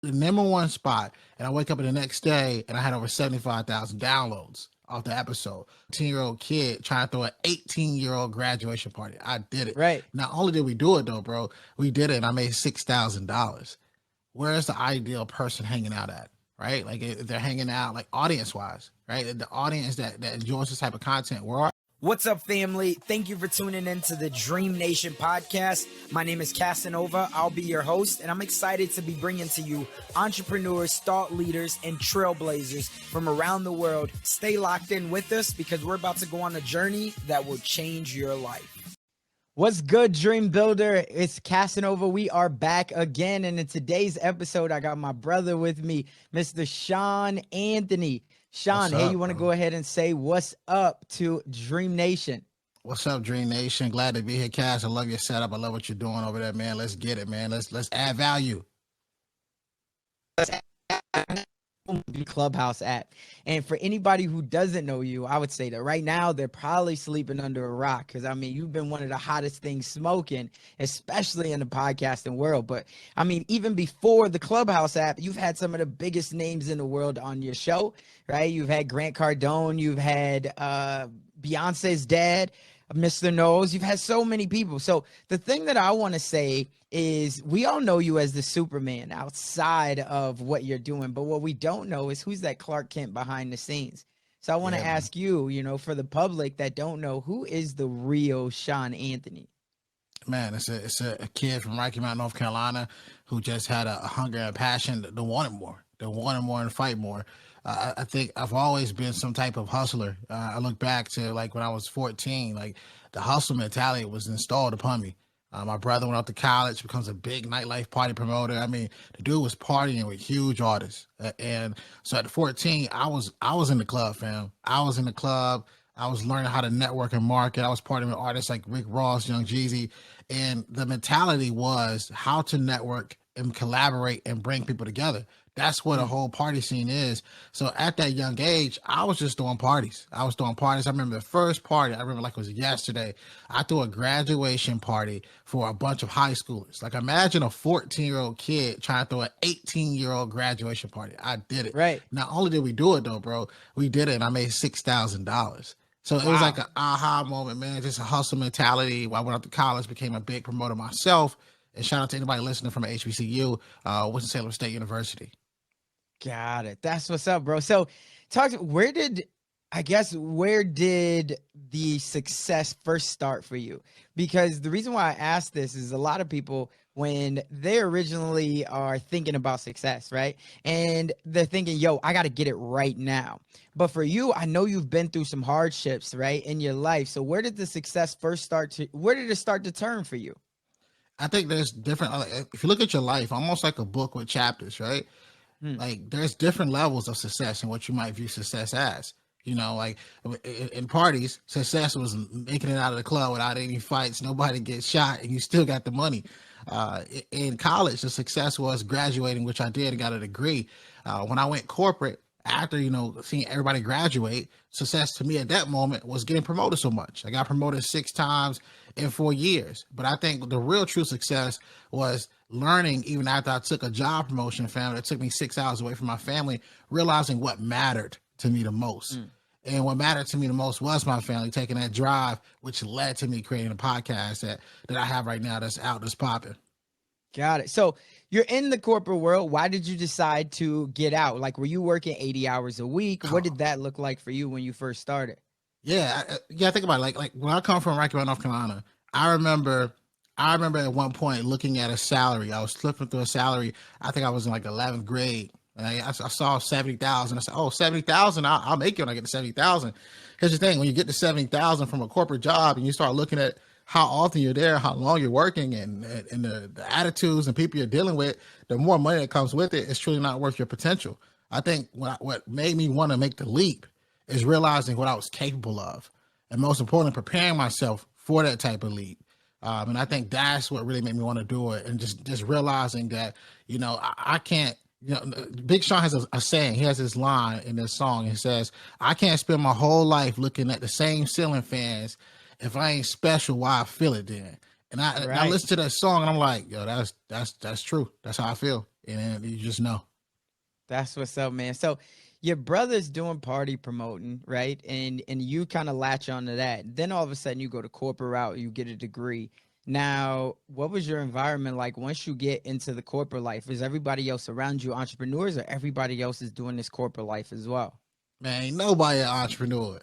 the number one spot, and I wake up the next day and I had over 75,000 downloads off the episode. 10-year-old kid trying to throw an 18-year-old graduation party. I did it. Right. Not only did we do it though, bro, we did it and I made $6,000. Where's the ideal person hanging out at? Right? Like if they're hanging out like audience wise, right? The audience that enjoys this type of content. What's up, family? Thank you for tuning in to the DreamNation podcast. My name is Casanova. I'll be your host, and I'm excited to be bringing to you entrepreneurs, thought leaders, and trailblazers from around the world. Stay locked in with us because we're about to go on a journey that will change your life. What's good, Dream Builder? It's Casanova. We are back again, and in today's episode, I got my brother with me, Mr. Sean Anthony. Sean, hey, you want to go ahead and say what's up to DreamNation? What's up, DreamNation? Glad to be here, Cass. I love your setup. I love what you're doing over there, man. Let's get it, man. Let's add value. The Clubhouse app. And for anybody who doesn't know you, I would say that right now they're probably sleeping under a rock because, I mean, you've been one of the hottest things smoking, especially in the podcasting world. But, I mean, even before the Clubhouse app, you've had some of the biggest names in the world on your show, right? You've had Grant Cardone. You've had Beyonce's dad, Mr. Knowles. You've had so many people. So the thing that I want to say is we all know you as the Superman outside of what you're doing, but what we don't know is who's that Clark Kent behind the scenes. So I want to ask you, you know, for the public that don't know, who is the real Sean Anthony? Man, it's a kid from Rocky Mount, North Carolina, who just had a hunger and a passion to want it more, and fight more. I think I've always been some type of hustler. I look back to like when I was 14, like the hustle mentality was installed upon me. My brother went off to college, becomes a big nightlife party promoter. I mean, the dude was partying with huge artists. And so at 14, I was in the club, fam. I was in the club. I was learning how to network and market. I was partying with artists like Rick Ross, Young Jeezy. And the mentality was how to network and collaborate and bring people together. That's what a whole party scene is. So at that young age, I was just doing parties. I remember the first party, I remember like it was yesterday. I threw a graduation party for a bunch of high schoolers. Like imagine a 14-year-old kid trying to throw an 18-year-old graduation party. I did it. Right. Not only did we do it though, bro, we did it and I made $6,000. So it was like an aha moment, man. Just a hustle mentality. When I went up to college, became a big promoter myself. And shout out to anybody listening from HBCU, Winston-Salem State University. Got it. That's what's up, bro. So where did the success first start for you? Because the reason why I asked this is a lot of people, when they originally are thinking about success, right? And they're thinking, yo, I got to get it right now. But for you, I know you've been through some hardships, right, in your life. So where did the success where did it start to turn for you? I think there's different, if you look at your life, almost like a book with chapters, right? Like there's different levels of success and what you might view success as. You know, like in parties, success was making it out of the club without any fights, nobody gets shot, and you still got the money. In college, the success was graduating, which I did and got a degree. When I went corporate, after, you know, seeing everybody graduate, success to me at that moment was getting promoted so much. I got promoted 6 times in 4 years. But I think the real true success was learning, even after I took a job promotion, family, it took me 6 hours away from my family, realizing what mattered to me the most. And what mattered to me the most was my family, taking that drive, which led to me creating a podcast that I have right now that's out, that's popping. Got it. So you're in the corporate world. Why did you decide to get out? Like, were you working 80 hours a week? What did that look like for you when you first started? Yeah, think about it. Like when I come from Rocky Mount, North Carolina, I remember at one point looking at a salary. I was flipping through a salary. I think I was in like 11th grade. And I saw 70,000. I said, "Oh, 70,000. I'll make it when I get to 70,000." Here's the thing: when you get to 70,000 from a corporate job, and you start looking at how often you're there, how long you're working, and the attitudes and people you're dealing with, the more money that comes with it, it's truly not worth your potential. I think what made me want to make the leap is realizing what I was capable of, and most importantly, preparing myself for that type of leap. And I think that's what really made me want to do it, and just realizing that, you know, I can't. You know, Big Sean has a saying. He has this line in this song. He says, "I can't spend my whole life looking at the same ceiling fans. If I ain't special, why I feel it then?" And I listen to that song and I'm like, yo, that's true. That's how I feel. and you just know. That's what's up, man. So your brother's doing party promoting, right? And you kind of latch onto that. Then all of a sudden you go to corporate route, you get a degree. Now, what was your environment like once you get into the corporate life? Is everybody else around you entrepreneurs, or everybody else is doing this corporate life as well? Man, ain't nobody an entrepreneur.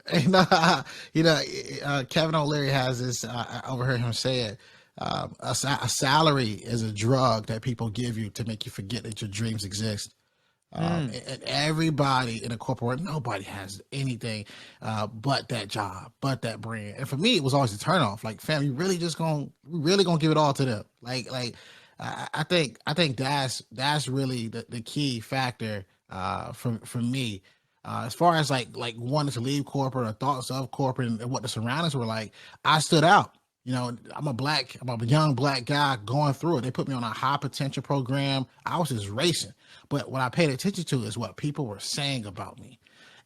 Kevin O'Leary has this. I overheard him say it. A salary is a drug that people give you to make you forget that your dreams exist. And everybody in a corporate, nobody has anything but that job, but that brand. And for me, it was always a turnoff. Like, fam, you really gonna give it all to them? I think that's really the key factor for me. As far as like wanting to leave corporate or thoughts of corporate and what the surroundings were like, I stood out. I'm a young black guy going through it. They put me on a high potential program. I was just racing. But what I paid attention to is what people were saying about me.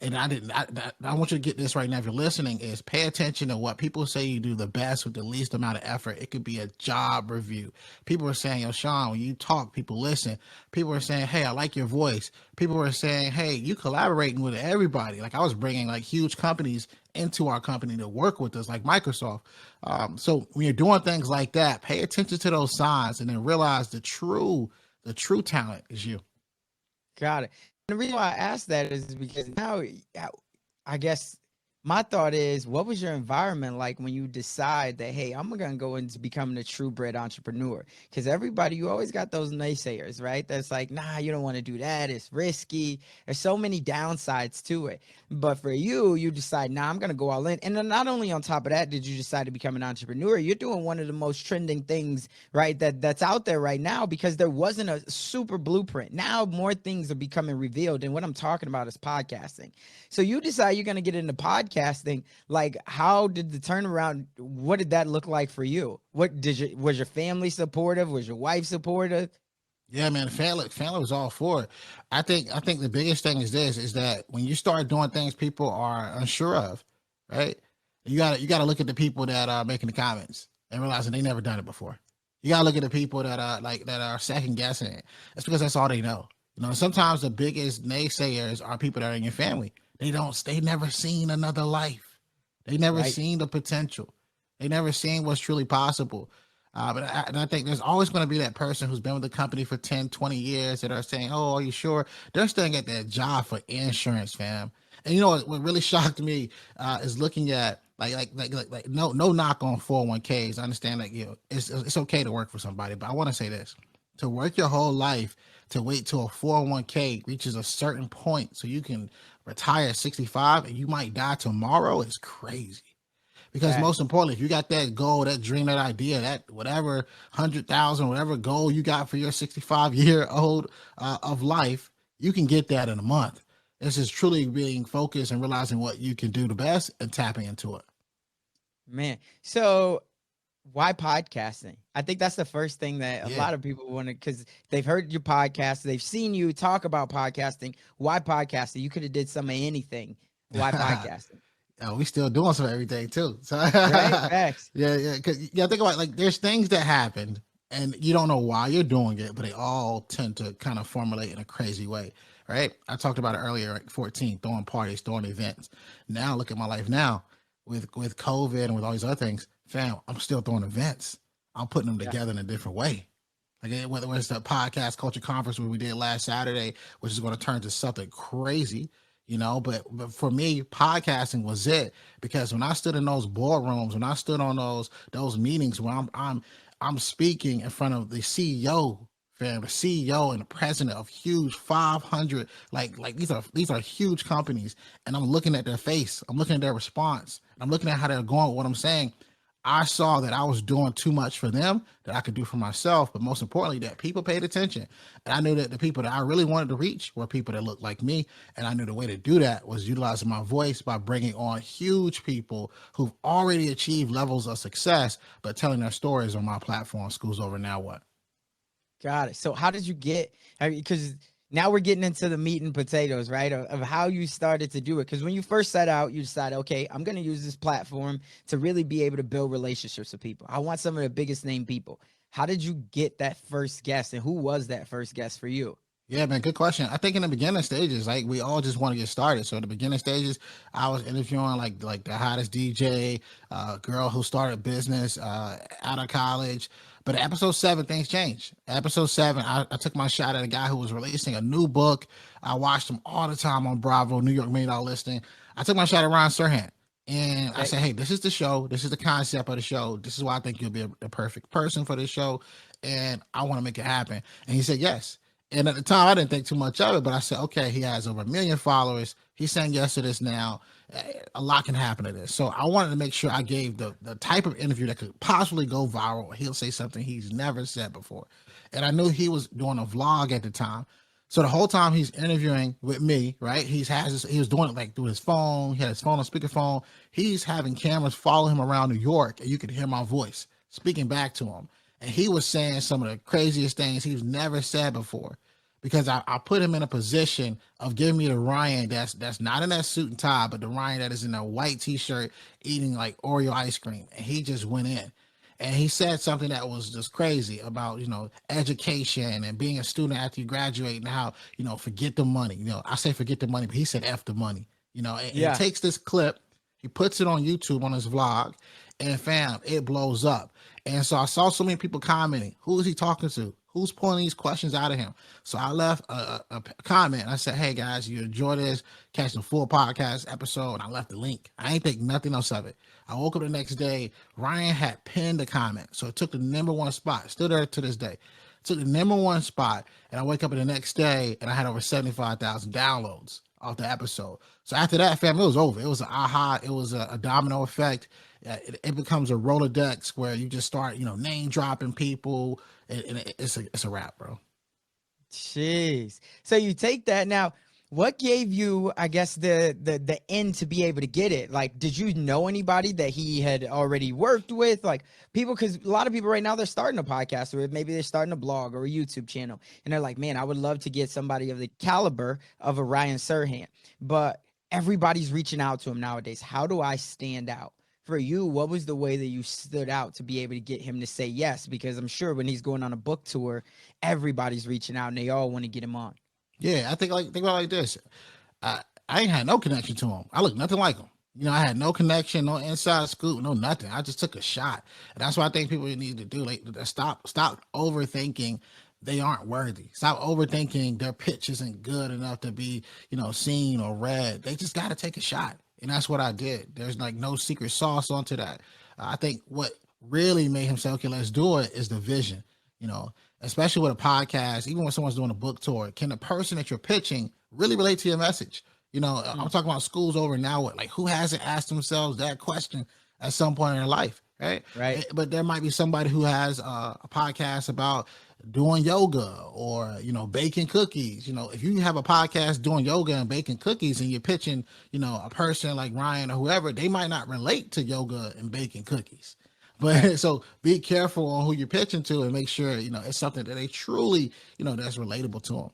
And I want you to get this right now. If you're listening, is pay attention to what people say you do the best with the least amount of effort. It could be a job review. People are saying, yo, Sean, when you talk, people listen. People are saying, hey, I like your voice. People are saying, hey, you collaborating with everybody. Like, I was bringing like huge companies into our company to work with us, like Microsoft. So when you're doing things like that, pay attention to those signs and then realize the true talent is you. Got it. And the reason why I asked that is because now, I guess my thought is, what was your environment like when you decide that, hey, I'm going to go into becoming a true bred entrepreneur? Because everybody, you always got those naysayers, right? That's like, nah, you don't want to do that. It's risky. There's so many downsides to it. But for you, you decide, nah, I'm going to go all in. And then not only on top of that, did you decide to become an entrepreneur? You're doing one of the most trending things, right, that's out there right now, because there wasn't a super blueprint. Now more things are becoming revealed. And what I'm talking about is podcasting. So you decide you're going to get into podcasting. Like, how did the turnaround, what did that look like for you? Was your family supportive? Was your wife supportive? Yeah, man, family was all for it. I think the biggest thing is that when you start doing things people are unsure of, right? You gotta look at the people that are making the comments and realizing they never done it before. You gotta look at the people that are second guessing it. It's because that's all they know. Sometimes the biggest naysayers are people that are in your family. They never seen another life. They never Right. seen the potential. They never seen what's truly possible. And I think there's always going to be that person who's been with the company for 10, 20 years that are saying, oh, are you sure? They're staying at that job for insurance, fam. And what really shocked me is looking at like no knock on 401ks. I understand that it's okay to work for somebody, but I want to say this: to work your whole life to wait till a 401k reaches a certain point so you can retire at 65 and you might die tomorrow is crazy. Because Facts. most importantly, if you got that goal, that dream, that idea, that whatever 100,000, whatever goal you got for your 65-year-old of life, you can get that in a month. This is truly being focused and realizing what you can do the best and tapping into it. Man. So why podcasting? I think that's the first thing that a Yeah. lot of people want to, because they've heard your podcast, they've seen you talk about podcasting. Why podcasting? You could have did some of anything. Why podcasting? We still doing some everything too. So Right? Facts. yeah. Cause think about like there's things that happened and you don't know why you're doing it, but they all tend to kind of formulate in a crazy way. Right. I talked about it earlier, like 14, throwing parties, throwing events. Now look at my life now with COVID and with all these other things, fam, I'm still throwing events. I'm putting them Yeah. together in a different way. Like whether it's the podcast culture conference where we did last Saturday, which is going to turn to something crazy, but for me, podcasting was it, because when I stood in those boardrooms, when I stood on those meetings where I'm speaking in front of the CEO, fam, the CEO and the president of huge 500, like these are huge companies, and I'm looking at their face, I'm looking at their response, I'm looking at how they're going with what I'm saying. I saw that I was doing too much for them that I could do for myself, but most importantly, that people paid attention. And I knew that the people that I really wanted to reach were people that looked like me. And I knew the way to do that was utilizing my voice by bringing on huge people who've already achieved levels of success, but telling their stories on my platform, School's Over Now What. Got it. So how did you get, because now we're getting into the meat and potatoes, right? Of how you started to do it. Because when you first set out, you decided, okay, I'm going to use this platform to really be able to build relationships with people. I want some of the biggest name people. How did you get that first guest, and who was that first guest for you? Yeah, man, good question. I think in the beginning stages, like we all just want to get started. So in the beginning stages, I was interviewing like the hottest DJ, girl who started a business out of college. But at episode 7, things changed. Episode 7, I took my shot at a guy who was releasing a new book. I watched him all the time on Bravo, New York Million Dollar Listing. I took my shot at Ron Serhant. And I Okay. said, hey, this is the show. This is the concept of the show. This is why I think you'll be a perfect person for this show. And I want to make it happen. And he said, yes. And at the time, I didn't think too much of it, but I said, okay, he has over 1 million followers. He's saying yes to this now. A lot can happen to this. So I wanted to make sure I gave the type of interview that could possibly go viral. He'll say something he's never said before. And I knew he was doing a vlog at the time. So the whole time he's interviewing with me, right? He was doing it like through his phone. He had his phone on speakerphone. He's having cameras follow him around New York, and you could hear my voice speaking back to him. And he was saying some of the craziest things he's never said before, because I put him in a position of giving me the Ryan that's not in that suit and tie, but the Ryan that is in a white t-shirt eating like Oreo ice cream. And he just went in. And he said something that was just crazy about, education and being a student after you graduate, and how, forget the money. I say forget the money, but he said F the money. And he Yeah. takes this clip, he puts it on YouTube on his vlog, and fam, it blows up. And so I saw so many people commenting, who is he talking to? Who's pulling these questions out of him? So I left a comment. I said, hey, guys, you enjoy this, catch the full podcast episode. And I left the link. I ain't think nothing else of it. I woke up the next day. Ryan had pinned the comment. So it took the number 1 spot. Still there to this day. Took the number 1 spot. And I wake up the next day and I had over 75,000 downloads off the episode. So after that, fam, it was over. It was an aha. It was a domino effect. It becomes a Rolodex where you just start, name dropping people. And it's a wrap, bro. Jeez. So you take that now. What gave you, I guess, the end to be able to get it? Like, did you know anybody that he had already worked with? Like people, because a lot of people right now, they're starting a podcast, or maybe they're starting a blog or a YouTube channel, and they're like, man, I would love to get somebody of the caliber of a Ryan Serhant, but everybody's reaching out to him nowadays. How do I stand out? For you, what was the way that you stood out to be able to get him to say yes? Because I'm sure when he's going on a book tour, everybody's reaching out and they all want to get him on. Yeah, I think about it like this. I ain't had no connection to him. I look nothing like him. I had no connection, no inside scoop, no nothing. I just took a shot. And that's what I think people need to do. Like, stop overthinking they aren't worthy. Stop overthinking their pitch isn't good enough to be, seen or read. They just got to take a shot. And that's what I did. There's like no secret sauce onto that. I think what really made him say, okay, let's do it, is the vision, especially with a podcast. Even when someone's doing a book tour, can the person that you're pitching really relate to your message? I'm talking about schools over now. Like, who hasn't asked themselves that question at some point in their life? Right. But there might be somebody who has a podcast about doing yoga or, baking cookies. If you have a podcast doing yoga and baking cookies and you're pitching, a person like Ryan or whoever, they might not relate to yoga and baking cookies. But so be careful on who you're pitching to and make sure, it's something that they truly, that's relatable to them.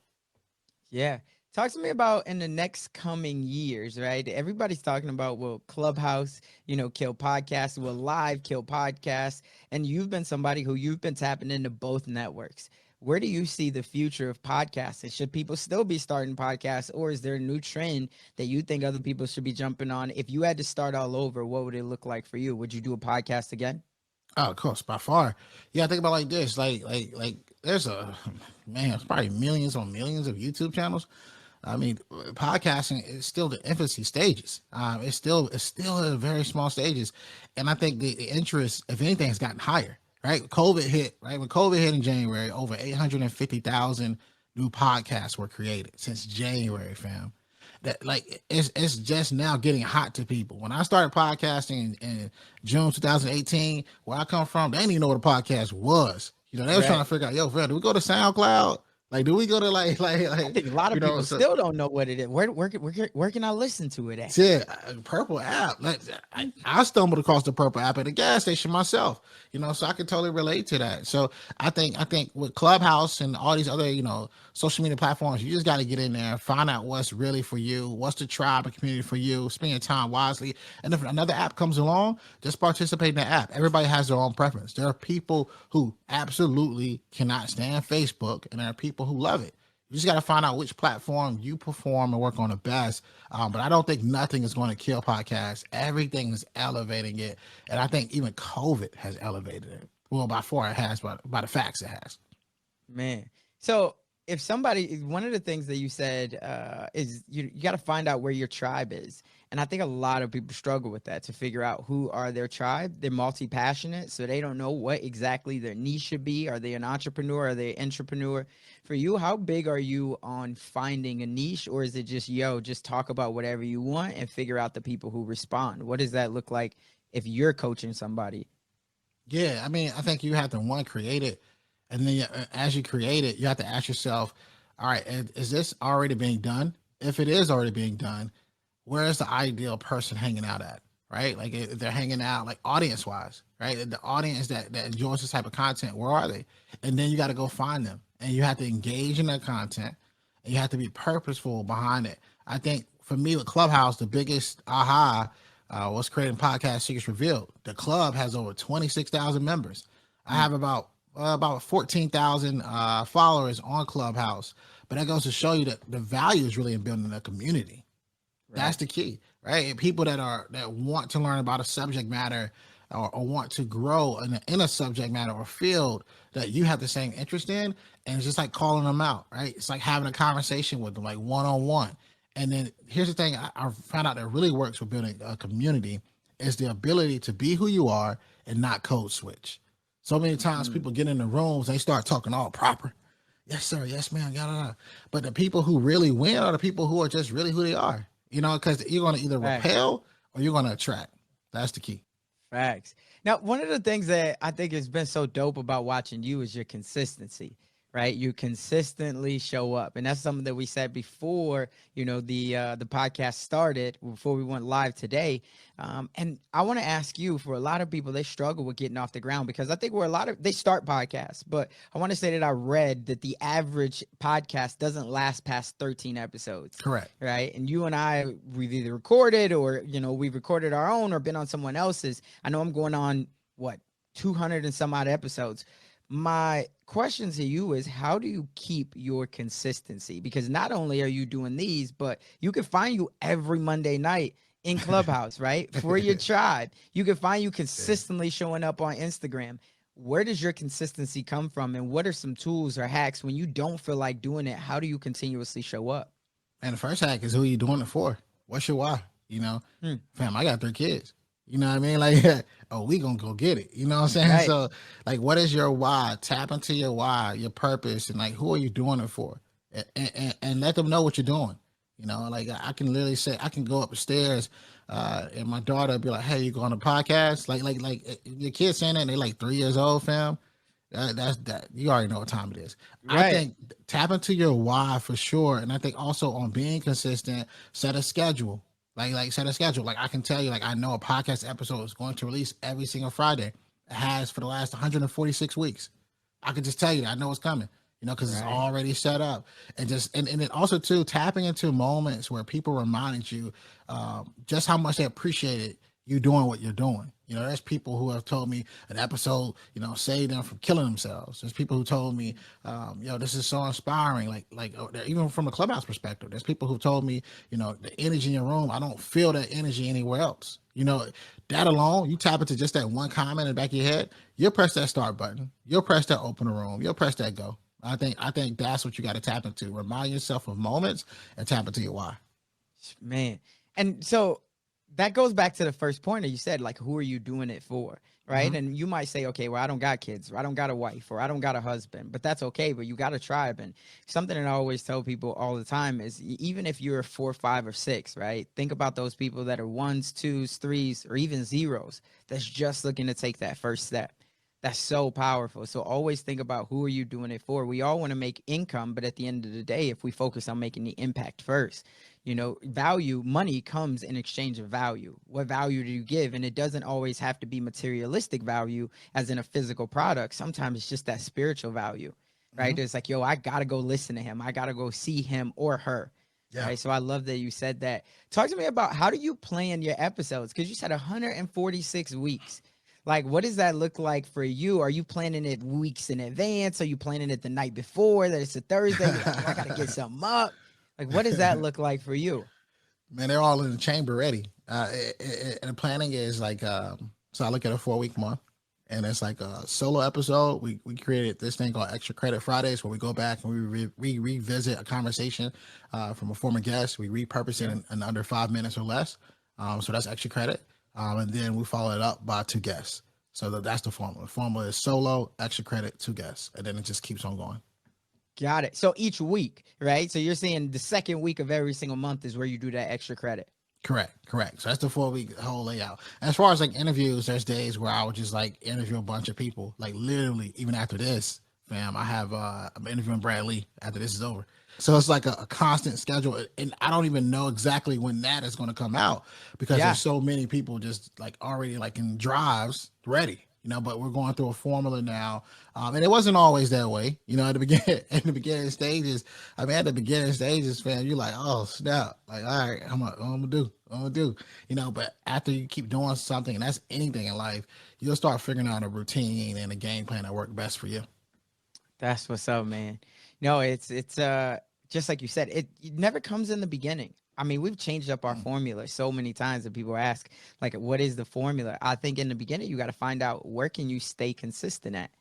Yeah. Talk to me about in the next coming years, right? Everybody's talking about, will Clubhouse, kill podcasts, will live kill podcasts? And you've been somebody who you've been tapping into both networks. Where do you see the future of podcasting? Should people still be starting podcasts, or is there a new trend that you think other people should be jumping on? If you had to start all over, what would it look like for you? Would you do a podcast again? Oh, of course, by far. Yeah, think about it like this. Like there's it's probably millions on millions of YouTube channels. I mean, podcasting is still the infancy stages. It's still at very small stages, and I think the interest, if anything, has gotten higher. Right, COVID hit. Right, when COVID hit in January, over 850,000 new podcasts were created since January, fam. That it's just now getting hot to people. When I started podcasting in June 2018, where I come from, they didn't even know what a podcast was. They was trying to figure out, yo, fam, do we go to SoundCloud? Like, do we go to I think a lot of people so still don't know what it is. Where can I listen to it at? yeah, Purple app. Like, I stumbled across the Purple app at a gas station myself, so I can totally relate to that. So I think with Clubhouse and all these other, social media platforms, you just got to get in there, find out what's really for you, what's the tribe and community for you, spend your time wisely. And if another app comes along, just participate in the app. Everybody has their own preference. There are people who absolutely cannot stand Facebook, and there are people who love it. You just got to find out which platform you perform and work on the best. But I don't think nothing is going to kill podcasts. Everything is elevating it. And I think even COVID has elevated it. Well, by far it has, but by the facts it has. Man. So if somebody, one of the things that you said is you got to find out where your tribe is. And I think a lot of people struggle with that, to figure out who are their tribe. They're multi-passionate, so they don't know what exactly their niche should be. Are they an entrepreneur? Are they an intrapreneur? For you, how big are you on finding a niche, or is it just talk about whatever you want and figure out the people who respond? What does that look like if you're coaching somebody? Yeah, I mean, I think you have to create it, and then as you create it, you have to ask yourself, all right, is this already being done? If it is already being done, where is the ideal person hanging out at? Right? Like, if they're hanging out like audience wise, right? The audience that enjoys this type of content, where are they? And then you got to go find them, and you have to engage in that content, and you have to be purposeful behind it. I think for me with Clubhouse, the biggest aha was creating Podcast Secrets Revealed. The club has over 26,000 members. I have about 14,000 followers on Clubhouse, but that goes to show you that the value is really in building a community. That's the key, right? And people that want to learn about a subject matter, or want to grow in a subject matter or field that you have the same interest in, and it's just like calling them out, right? It's like having a conversation with them, like one-on-one. And then here's the thing I found out that really works for building a community is the ability to be who you are and not code switch. So many times people get in the rooms, they start talking all proper. Yes, sir. Yes, ma'am. Yada. But the people who really win are the people who are just really who they are. Because you're going to either repel or you're going to attract. That's the key. Facts. Now, one of the things that I think has been so dope about watching you is your consistency, right? You consistently show up. And that's something that we said before, the podcast started, before we went live today. And I want to ask you, for a lot of people, they struggle with getting off the ground, because I think they start podcasts, but I want to say that I read that the average podcast doesn't last past 13 episodes. Correct. Right. And you and I, we've either recorded or, we've recorded our own or been on someone else's. I know I'm going on 200 and some odd episodes. My question to you is, how do you keep your consistency? Because not only are you doing these, but you can find you every Monday night in Clubhouse, right? For your tribe. You can find you consistently showing up on Instagram. Where does your consistency come from? And what are some tools or hacks when you don't feel like doing it? How do you continuously show up? And the first hack is, who are you doing it for? What's your why? Fam, I got 3 kids. You know what I mean? Like, we gonna go get it. You know what I'm saying? Right. So, like, what is your why? Tap into your why, your purpose, and like, who are you doing it for? And let them know what you're doing. Like, I can literally say, I can go upstairs, and my daughter will be like, "Hey, you go on a podcast?" Like your kids saying that, and they like 3 years old, fam. That's you already know what time it is. Right. I think tap into your why for sure, and I think also on being consistent, set a schedule. Like set a schedule. Like, I can tell you, like, I know a podcast episode is going to release every single Friday. It has for the last 146 weeks. I can just tell you that I know it's coming, because it's already set up. And then also too, tapping into moments where people reminded you just how much they appreciated you doing what you're doing. There's people who have told me an episode, saved them from killing themselves. There's people who told me, this is so inspiring. Like even from a Clubhouse perspective, there's people who told me, the energy in your room, I don't feel that energy anywhere else. That alone, you tap into just that one comment in the back of your head, you'll press that start button. You'll press that open the room. You'll press that go. I think that's what you got to tap into. Remind yourself of moments and tap into your why. Man. And so that goes back to the first point that you said, like, who are you doing it for? Right. Mm-hmm. And you might say, okay, well, I don't got kids, or I don't got a wife, or I don't got a husband, but that's okay. But you got a tribe. And something that I always tell people all the time is, even if you're 4, 5, or 6, right? Think about those people that are 1s, 2s, 3s, or even 0s that's just looking to take that first step. That's so powerful. So always think about who are you doing it for. We all want to make income, but at the end of the day, if we focus on making the impact first, value, money comes in exchange of value. What value do you give? And it doesn't always have to be materialistic value as in a physical product. Sometimes it's just that spiritual value, right? Mhm. It's like, yo, I got to go listen to him. I got to go see him or her. Yeah. Right. So I love that you said that. Talk to me about how do you plan your episodes? Because you said 146 weeks. Like, what does that look like for you? Are you planning it weeks in advance? Are you planning it the night before that it's a Thursday? You're like, oh, I got to get something up. Like, what does that look like for you? Man, they're all in the chamber ready. And the planning is like, so I look at a 4-week month, and it's like a solo episode. We created this thing called Extra Credit Fridays, where we go back and we revisit a conversation from a former guest. We repurpose it in under 5 minutes or less. So that's extra credit. And then we follow it up by 2 guests. So that's the formula. The formula is solo, extra credit, 2 guests, and then it just keeps on going. Got it. So each week, right? So you're saying the second week of every single month is where you do that extra credit. Correct. So that's the 4-week whole layout. As far as like interviews, there's days where I would just like interview a bunch of people. Like literally, even after this, fam, I'm interviewing Brad Lee after this is over. So it's like a constant schedule, and I don't even know exactly when that is going to come out because there's so many people just like already like in drives ready. But we're going through a formula now, and it wasn't always that way. At the beginning stages. I mean, at the beginning stages, fam, you're like, oh snap, like, all right, I'm gonna do. But after you keep doing something, and that's anything in life, you'll start figuring out a routine and a game plan that work best for you. That's what's up, man. No, it's just like you said, it never comes in the beginning. I mean, we've changed up our formula so many times that people ask, like, what is the formula? I think in the beginning, you got to find out where can you stay consistent at,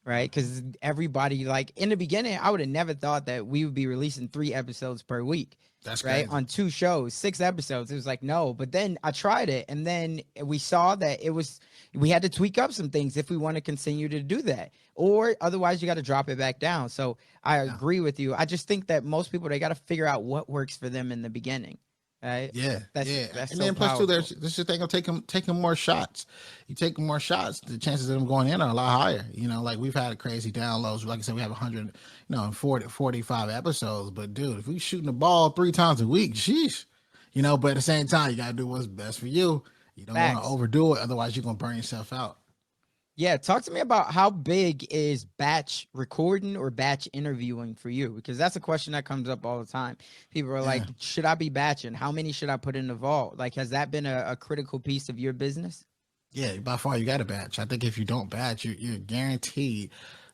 right? Because everybody, like, in the beginning, I would have never thought that we would be releasing 3 episodes per week. That's right. crazy. On 2 shows, 6 episodes. It was like, no, but then I tried it. And then we saw that we had to tweak up some things if we want to continue to do that, or otherwise you got to drop it back down. So I agree with you. I just think that most people, they got to figure out what works for them in the beginning. Right. Yeah. That's and so then plus powerful. too, this is thing of taking more shots. You take more shots, the chances of them going in are a lot higher. Like we've had crazy downloads. Like I said, we have 100, 45 episodes. But dude, if we shooting the ball 3 times a week, sheesh. But at the same time, you gotta do what's best for you. You don't want to overdo it, otherwise you're gonna burn yourself out. Yeah, talk to me about how big is batch recording or batch interviewing for you? Because that's a question that comes up all the time. People are like, should I be batching? How many should I put in the vault? Like, has that been a critical piece of your business? Yeah, by far you got to batch. I think if you don't batch, you're guaranteed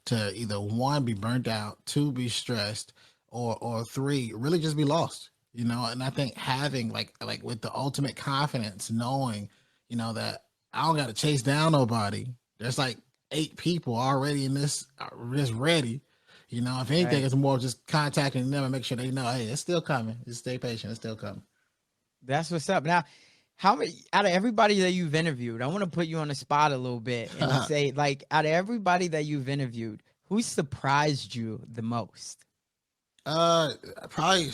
to either 1, be burnt out, 2, be stressed, or 3, really just be lost. And I think having like with the ultimate confidence, knowing, that I don't got to chase down nobody. There's like 8 people already in this ready. If anything, it's more just contacting them and make sure they know, hey, it's still coming. Just stay patient. It's still coming. That's what's up. Now, how many out of everybody that you've interviewed, I want to put you on the spot a little bit and say, like, out of everybody that you've interviewed, who surprised you the most? Probably.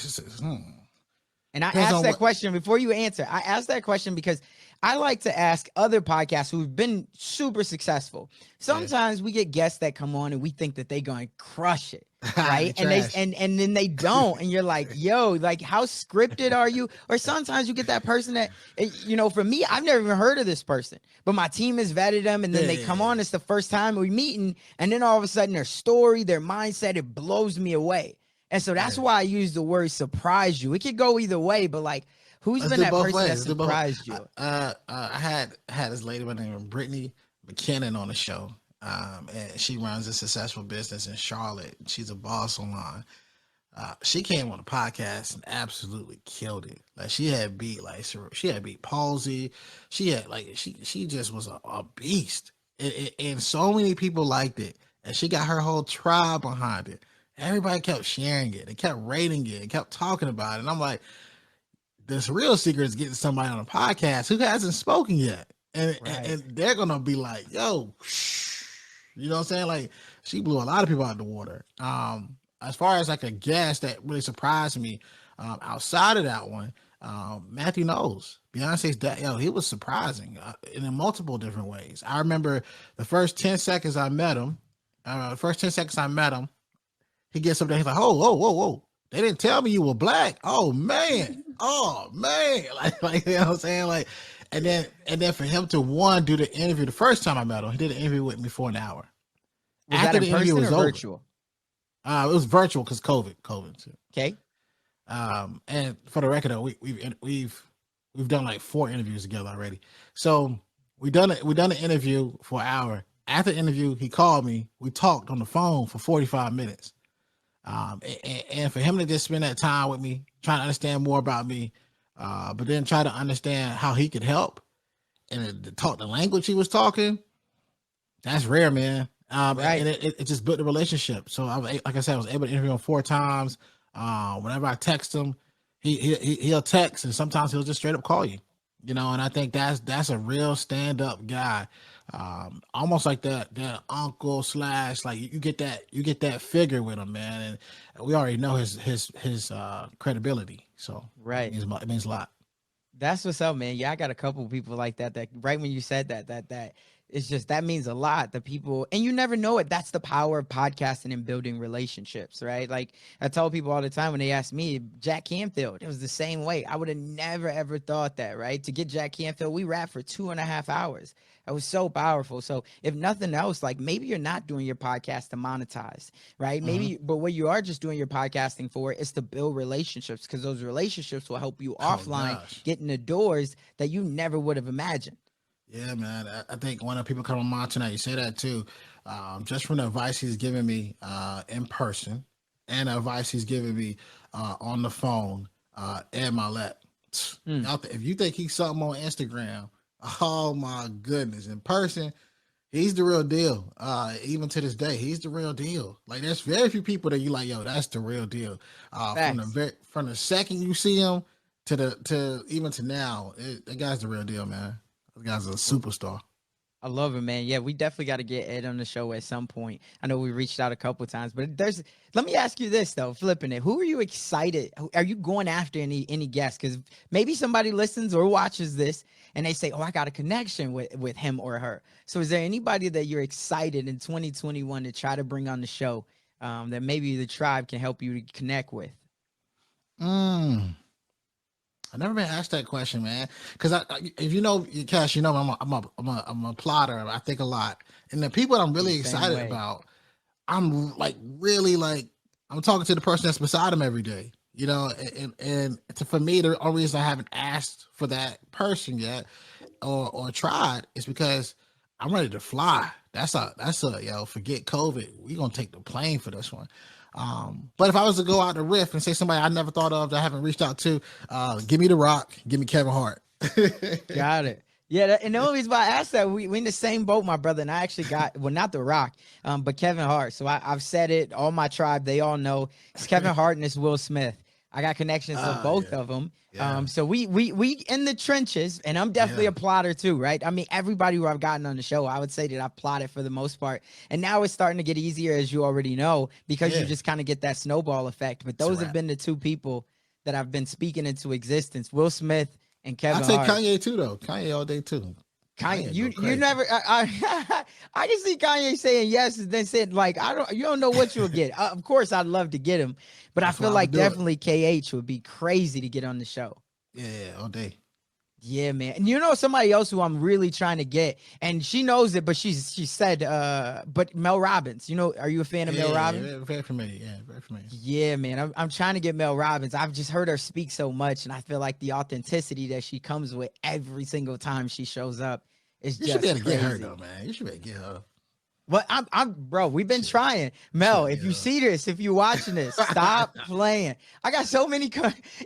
And I asked that question before you answer. I asked that question because I like to ask other podcasts who've been super successful. Sometimes we get guests that come on and we think that they're going to crush it, right? and then they don't, and you're like, yo, like, how scripted are you? Or sometimes you get that person that, for me, I've never even heard of this person, but my team has vetted them, and then they come on. It's the first time we're meeting, and then all of a sudden their story, their mindset, it blows me away. And so that's why I use the word surprise you. It could go either way, but like, who's been that person that surprised you? I had this lady by the name of Brittany McKinnon on the show. And she runs a successful business in Charlotte. She's a boss online. She came on the podcast and absolutely killed it. Like she had beat palsy. She just was a beast. And so many people liked it. And she got her whole tribe behind it. Everybody kept sharing it. They kept rating it. They kept talking about it. And I'm like, this real secret is getting somebody on a podcast who hasn't spoken yet. And they're going to be like, yo, you know what I'm saying? Like, she blew a lot of people out of the water. As far as like a guest that really surprised me, outside of that one, Matthew knows Beyonce's dad. Yo, he was surprising in multiple different ways. I remember the first 10 seconds I met him. He gets up there. He's like, "Oh, whoa, whoa, whoa! They didn't tell me you were black. Oh man, like you know what I'm saying? Like, and then for him to do the interview the first time I met him, he did an interview with me for an hour. Was After that in the interview person was or over, virtual? it was virtual because COVID too. Okay. And for the record, though, we've done like 4 interviews together already. So we done an interview for an hour. After the interview, he called me. We talked on the phone for 45 minutes. And for him to just spend that time with me, trying to understand more about me, but then try to understand how he could help and to talk the language he was talking, that's rare, man. Right. And it just built a relationship. So like I said, I was able to interview him 4 times. Whenever I text him, he'll text, and sometimes he'll just straight up call you. You know, and I think that's a real stand up guy. Almost like that uncle / like you get that figure with him, man, and we already know his credibility. So Right. it means a lot. That's what's up, man. Yeah, I got a couple of people like that right when you said that it's just, that means a lot. The people, and you never know it. That's the power of podcasting and building relationships, right? Like I tell people all the time when they ask me, Jack Canfield, it was the same way. I would have never ever thought that, right? To get Jack Canfield, we rapped for 2.5 hours. It was so powerful. So if nothing else, like maybe you're not doing your podcast to monetize, right? Maybe, but what you are just doing your podcasting for is to build relationships, because those relationships will help you offline get in the doors that you never would have imagined. Yeah, man. I think when people come on my tonight, you say that too. Just from the advice he's giving me in person and the advice he's giving me on the phone and my lap. If you think he's something on Instagram, oh my goodness. In person, he's the real deal. Even to this day, he's the real deal. Like there's very few people that you like, yo, that's the real deal. From the second you see him to even to now, that guy's the real deal, man. The guy's a superstar. I love it, man. Yeah, we definitely got to get Ed on the show at some point. I know we reached out a couple of times, but let me ask you this though, flipping it. Who are you excited? Are you going after any guests? Because maybe somebody listens or watches this and they say, oh, I got a connection with him or her. So is there anybody that you're excited in 2021 to try to bring on the show that maybe the tribe can help you to connect with? I've never been asked that question, man. Because if you know, Cash, you know, I'm a plotter. I think a lot, and the people that I'm really excited about, I'm I'm talking to the person that's beside him every day. You know, and for me, the only reason I haven't asked for that person yet or tried is because I'm ready to fly. That's a forget COVID. We gonna take the plane for this one. But if I was to go out the riff and say somebody I never thought of that I haven't reached out to, give me The Rock, give me Kevin Hart. Got it. Yeah, and the only reason why I asked that, we in the same boat, my brother, and I actually got, well, not The Rock, but Kevin Hart. So I've said it, all my tribe, they all know it's Kevin Hart and it's Will Smith. I got connections to both of them. Yeah. So we in the trenches, and I'm definitely a plotter too, right? I mean, everybody who I've gotten on the show, I would say that I've plotted for the most part. And now it's starting to get easier, as you already know, because you just kind of get that snowball effect. But those have been the 2 people that I've been speaking into existence, Will Smith and Kevin Hart. I take Kanye too, though. Kanye all day too. Kanye, you never. I can see Kanye saying yes and then said like, you don't know what you'll get. Of course, I'd love to get him, but I feel like definitely KH would be crazy to get on the show. Yeah, all day. Yeah, man. And you know somebody else who I'm really trying to get, and she knows it, but she said, but Mel Robbins. You know, are you a fan of Mel Robbins? Yeah, very familiar. Yeah, very familiar. Yeah, man. I'm trying to get Mel Robbins. I've just heard her speak so much, and I feel like the authenticity that she comes with every single time she shows up is just crazy. You should be able to get her though, man. You should be able to get her. Well, bro, we've been trying. Mel, if you see this, if you're watching this, stop playing. I got so many,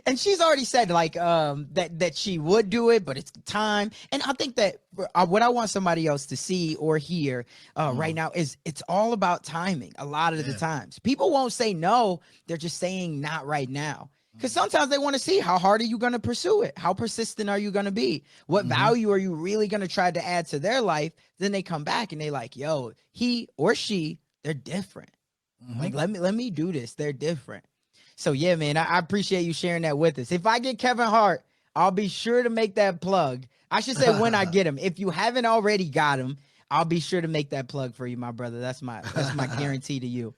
and she's already said like that she would do it, but it's time. And I think that what I want somebody else to see or hear right now is it's all about timing. A lot of the times, people won't say no; they're just saying not right now. Because sometimes they want to see how hard are you going to pursue it? How persistent are you going to be? What value are you really going to try to add to their life? Then they come back and they like, yo, he or she, they're different. Like, let me do this. They're different. So yeah, man, I appreciate you sharing that with us. If I get Kevin Hart, I'll be sure to make that plug. I should say when I get him. If you haven't already got him, I'll be sure to make that plug for you, my brother. That's my guarantee to you.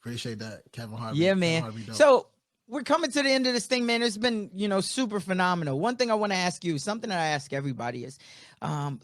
Appreciate that, Kevin Harvey. Yeah, man. Kevin Harvey, So we're coming to the end of this thing, man. It's been, super phenomenal. One thing I want to ask you, something that I ask everybody is,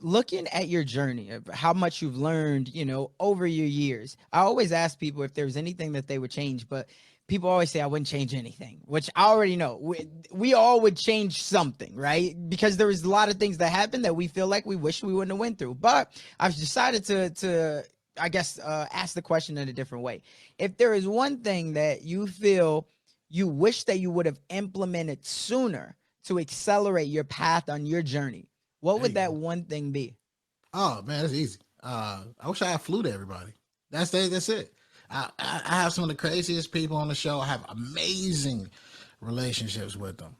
looking at your journey of how much you've learned, over your years. I always ask people if there's anything that they would change, but people always say I wouldn't change anything, which I already know. We all would change something, right? Because there was a lot of things that happened that we feel like we wish we wouldn't have went through. But I've decided to I guess, ask the question in a different way. If there is one thing that you feel you wish that you would have implemented sooner to accelerate your path on your journey, what would that one thing be? Oh man, that's easy. I wish I had flew to everybody. That's it. I have some of the craziest people on the show. I have amazing relationships with them,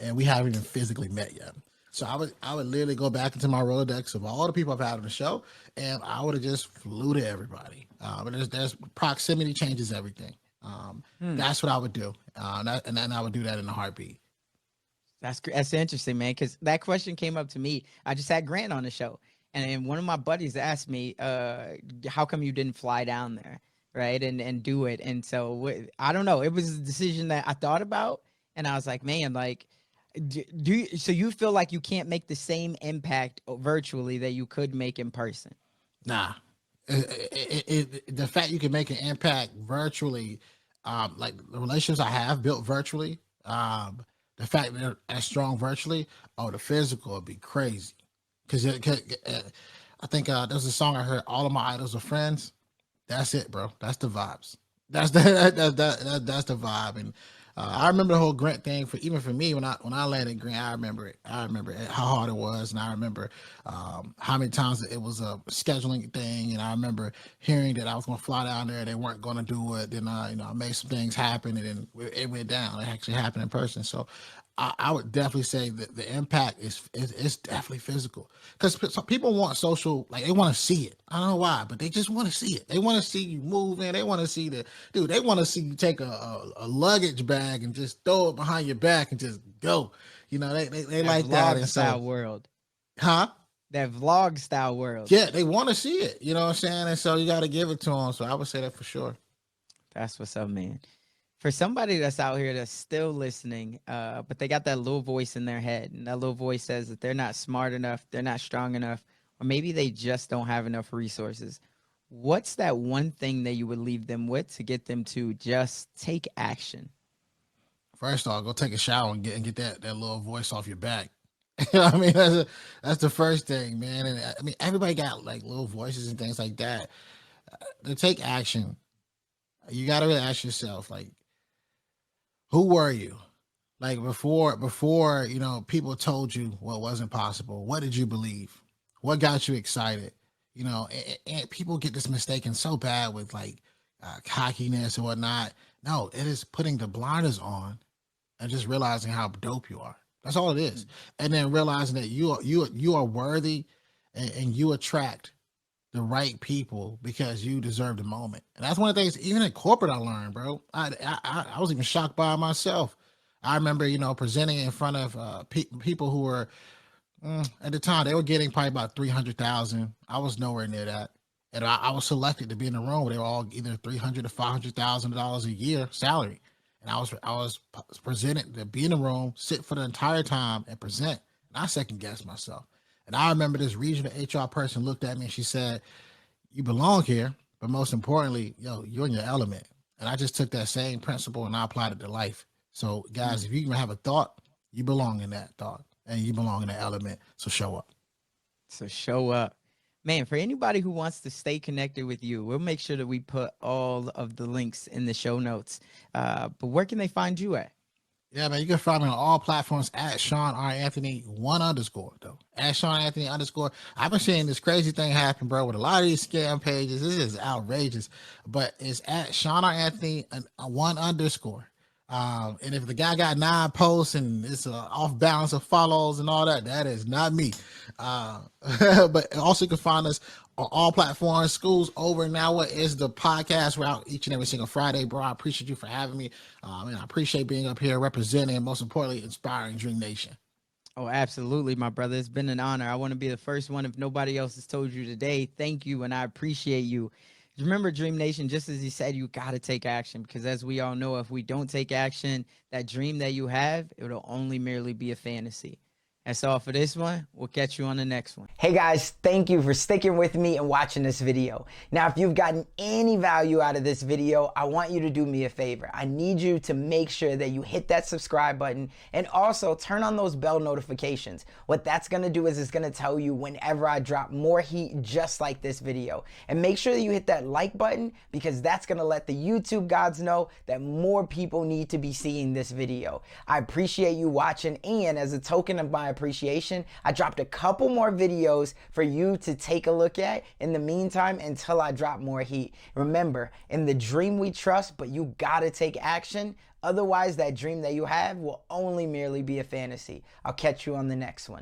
and we haven't even physically met yet. So I would literally go back into my Rolodex of all the people I've had on the show, and I would have just flew to everybody. But there's proximity changes everything. That's what I would do, and then I would do that in a heartbeat. That's interesting, man, because that question came up to me. I just had Grant on the show, and one of my buddies asked me, how come you didn't fly down there, right, and do it? And so I don't know. It was a decision that I thought about, and I was like, man, like, so you feel like you can't make the same impact virtually that you could make in person? Nah. The fact you can make an impact virtually, like the relationships I have built virtually, the fact that they're as strong virtually, the physical would be crazy. Because I think there's a song I heard, "All of My Idols Are Friends." That's it, bro. That's the vibes. That's the vibe. And I remember the whole Grant thing. For me, when I landed Grant, I remember it. I remember how hard it was, and I remember how many times it was a scheduling thing. And I remember hearing that I was going to fly down there, they weren't going to do it. Then I made some things happen, and then it went down. It actually happened in person. So I would definitely say that the impact is definitely physical, because some people want social, like they want to see it. I don't know why, but they just want to see it. They want to see you move in. They want to see they want to see you take a luggage bag and just throw it behind your back and just go. They like that. And style world. Huh? That vlog style world. Yeah, they want to see it. You know what I'm saying? And so you got to give it to them. So I would say that for sure. That's what's up, man. For somebody that's out here that's still listening, but they got that little voice in their head, and that little voice says that they're not smart enough, they're not strong enough, or maybe they just don't have enough resources. What's that one thing that you would leave them with to get them to just take action? First off, go take a shower and get that little voice off your back. You know what I mean? That's the first thing, man. And I mean, everybody got like little voices and things like that. To take action, you got to really ask yourself, like, who were you? Like before, people told you what wasn't possible. What did you believe? What got you excited? And people get this mistaken so bad with like cockiness and whatnot. No, it is putting the blinders on and just realizing how dope you are. That's all it is. And then realizing that you are worthy, and you attract the right people because you deserve the moment. And that's one of the things, even in corporate, I learned, bro. I was even shocked by myself. I remember, presenting in front of people who were, at the time, they were getting probably about 300,000. I was nowhere near that. And I was selected to be in the room where they were all either $300,000 to $500,000 a year salary. And I was presented to be in the room, sit for the entire time and present. And I second guessed myself. And I remember this regional HR person looked at me and she said, "You belong here, but most importantly, you're in your element." And I just took that same principle and I applied it to life. So guys, if you even have a thought, you belong in that thought and you belong in that element. So show up. Man, for anybody who wants to stay connected with you, we'll make sure that we put all of the links in the show notes. But where can they find you at? Yeah, man, you can find me on all platforms at Sean R. Anthony _, though. At Sean Anthony _. I've been seeing this crazy thing happen, bro, with a lot of these scam pages. This is outrageous. But it's at Sean R. Anthony _. And if the guy got 9 posts and it's off balance of follows and all that, that is not me. But also you can find us on all platforms. School's Over Now. What is the podcast? We're out each and every single Friday, bro. I appreciate you for having me. And I appreciate being up here representing, and most importantly, inspiring Dream Nation. Oh, absolutely, my brother. It's been an honor. I want to be the first one, if nobody else has told you today. Thank you, and I appreciate you. Remember, Dream Nation, just as he said, you got to take action, because as we all know, if we don't take action, that dream that you have, it'll only merely be a fantasy. That's all for this one. We'll catch you on the next one. Hey guys, thank you for sticking with me and watching this video. Now, if you've gotten any value out of this video, I want you to do me a favor. I need you to make sure that you hit that subscribe button and also turn on those bell notifications. What that's gonna do is it's gonna tell you whenever I drop more heat just like this video. And make sure that you hit that like button, because that's gonna let the YouTube gods know that more people need to be seeing this video. I appreciate you watching, and as a token of my appreciation, I dropped a couple more videos for you to take a look at in the meantime until I drop more heat. Remember, in the dream we trust, but you gotta take action. Otherwise, that dream that you have will only merely be a fantasy. I'll catch you on the next one.